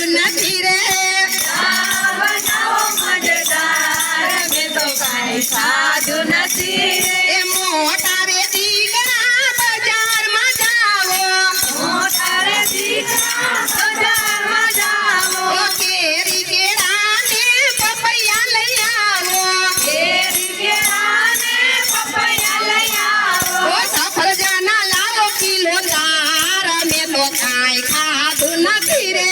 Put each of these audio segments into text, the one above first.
ખાધું નથી રે ચા બનાવો મજેદાર મેં તો કાંઈ ખાધું નથી એ મોટા રે દીકરા બજારમાં જાવો મોટા રે દીકરા બજારમાં જાવો ઓ કેરી કેળા ને પપૈયા લઈ આવો કેરી કેળા ને પપૈયા લઈ આવો ઓ સફરજના લાવો કિલો 4 મેં તો કાંઈ ખાધું નથી રે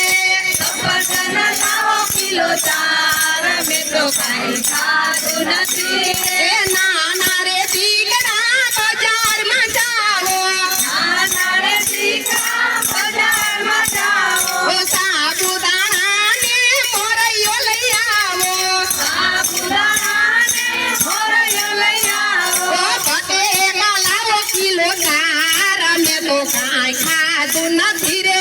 સફરજન લાવો કિલો 4 મેં તો કાંઈ ખાધું નથી એ નાના રે દીકરા બજારમાં જાવો નાના રે દીકરા બજારમાં જાવો ઓ સાબુદાણા ને મોરૈયો લઈ આવો સાબુદાણા ને મોરૈયો લઈ આવો ઓ બટેકા લાવો કિલો 4 મેં તો કાંઈ ખાધું નથી રે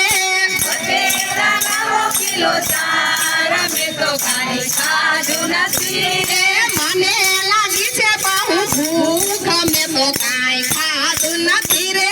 બટેટા લાવો કિલો 4 મેં તો કાંઈ ખાધું નથી એ મને લાગી છે બહુ ભૂખ મેં તો કાંઈ ખાધું નથી રે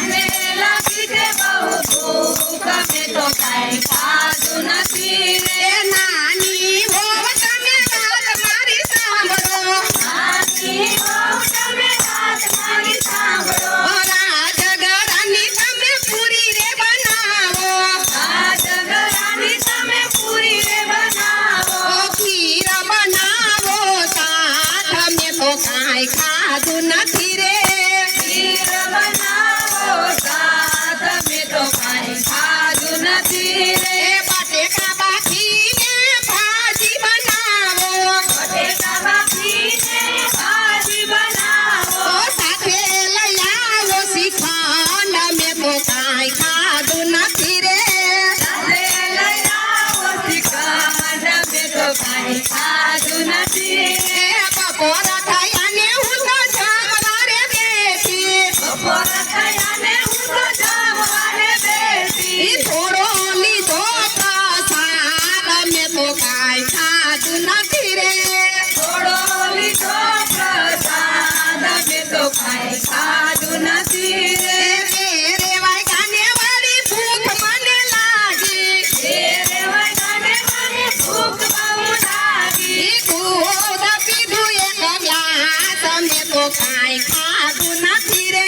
મને લાગી છે બહુ ભૂખ મેં તો કાંઈ ખાધું નથી એ નાની હોવ તમે વાત મારી સાંભળો નાની વહુ તમે વાત મારી સાંભળો ઓ રાજગરાની તમે પૂરી રે બનાવો રાજગરાની તમે પૂરી રે બનાવો ઓ ખીર બનાવો સાથ મેં તો કાંઈ ખાધું નથી રે ખીર બનાવો સાથ મેં તો કાંઈ ખાધું નથી રે એ બટેકા બાફીને ભાજી બનાવો બટેટા બાફીને ભાજી બનાવો ઓ સાથે લઈ આવો શ્રીખંડ મેં તો કાંઈ ખાધું નથી રે સાથે લઈ આવો શ્રીખંડ મેં તો કાંઈ ખાધું નથી એ બપોર થયા ને હું તો જમવા રે બેઠી બપોર થયા ને હું તો જમવાને બેઠી ઈ થોડો લીધો પ્રસાદ મેં તો કાંઈ ખાધું નથી રે થોડો લીધો પ્રસાદ મેં તો કાંઈ ખાધું નથી રે એ વાગ્યાને વાળી ભૂખ મને લાગી તેરે વગાને મને ભૂખ બહુ લાગી ઈ દૂધ પીધું એક ગ્લાસ મેં તો કાંઈ ખાધું નથી રે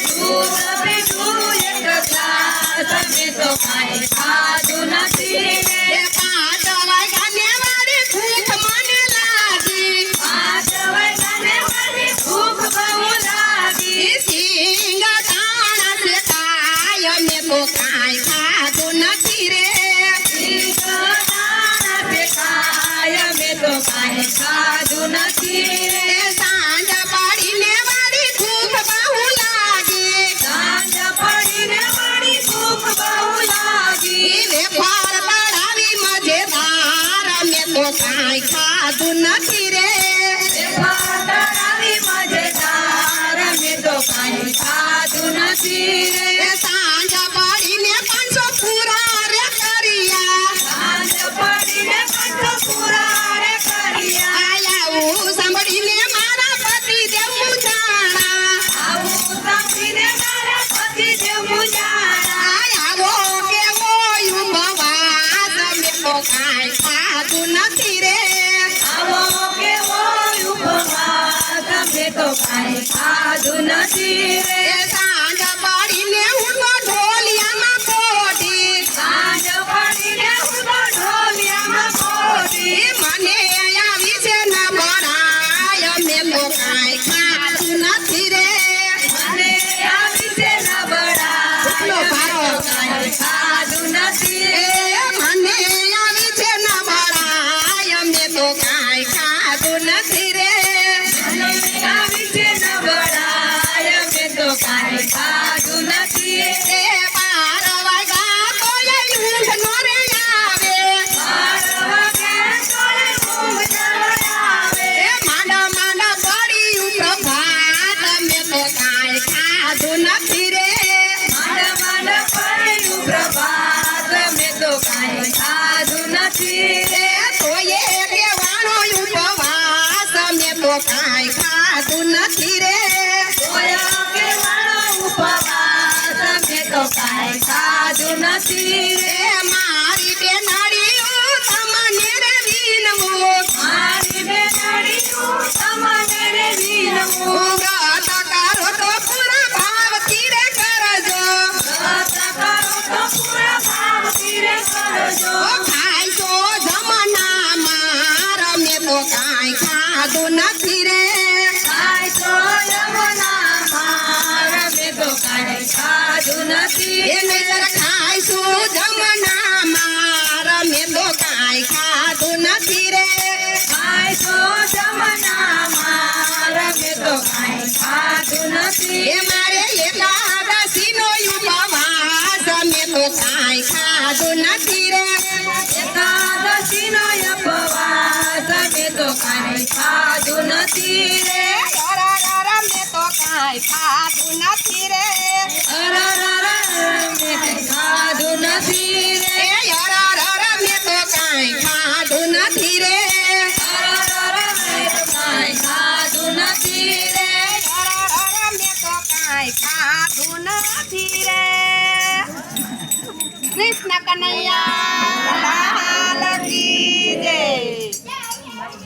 દૂધ પીધું એક ગ્લાસ મેં તો કાંઈ ખાધું નથી રે એ 5 વાગ્યાને વાળી ભૂખ મને લાગી 5 વગાને મને ભૂખ બહુ લાગી ઈ સિંગ દાણા શેકાય મેં તો કાંઈ ખાધું નથી રે દાણા દેખાય મેં તો કાંઈ ખાધું નથી રે એ સાંજ પાડીને વાળી ભૂખ બહુ લાગી સાંજ પડીને મારી ભૂખ બહુ લાગી ઈ વેફર તળાવી મજેદાર મેં તો કાંઈ ખાધું નથી રે તળાવી મજેદાર મેં તો કાંઈ ખાધું નથી રે એ સાંજ પાડીને 500 પૂરા રે કર્યા સાંજ પડીને કંઠ પૂરા રે કર્યા આવું સાંભળીને મારા પતિ દેવ મૂંઝાણા આવું સાંભળીને મારા પતિ દેવ મૂંઝાણા આવો કેવો ઉપવાસ મેં તો કાંઈ ખાધું નથી રે આવો કેવો ઉપવાસ મેં તો કાંઈ ખાધું નથી રે એ સાંજ પાડીને હું તો ઢોલિયામાં પોઢી સાંજ પડીને હું તો ઢોલિયામાં પોઢી એ મને આવી છે ન બળાય મેં તો કાંઈ ખાધું નથી રે મને આવી છે નબળાઈ એટલો ભારો. કાંઈ ખાધું નથી એ મને આવી છે ન બળાય મેં તો કાંઈ ખાધું નથી રે મને આવી છે નબળાઈ મેં તો કાંઈ ખાધું નથી એ 12 વાગ્યા તોય ઊંઘ નો રે આવે 12 વાગે તોય ઊંઘ ન આવે એ માંડા માંડા પડ્યું પ્રભાત મેં તો કાંઈ ખાધું નથી રે માંડ માંડ પડ્યું પ્રભાત મેં તો કાંઈ ખાધું નથી એ તોય દેવાણો ઉપવાસ મેં તો કાંઈ ખાધું નથી રે કોયા કેવાળો ઉપવાસ મેં તો કાંઈ ખાધું નથી એ મારી ખાધું નથી રે ખાય તો યમુનામાં રમે તો કાંઈ ખાધું નથી એ નહીતર ખાઈશું જમનામાં રમે તો કાંઈ ખાધું નથી રે ખાય તો જમનામાં રમે તો કાંઈ ખાધું નથી એ મારે એકાદશીનો ઉપવાસ મેં તો કાંઈ ખાધું નથી રે એકાદશીનો ઉપવાસ મેં તો કાંઈ ખાધું નથી રે મેં તો કાંઈ ખાધું નથી રે અરરર મેં કાંઈ ખાધું નથી રે એ અરરર મેં તો કાંઈ ખાધું નથી રે અરરર મેં તો કાંઈ ખાધું નથી રે અરરર મેં તો કાંઈ ખાધું નથી રે કૃષ્ણ કનૈયા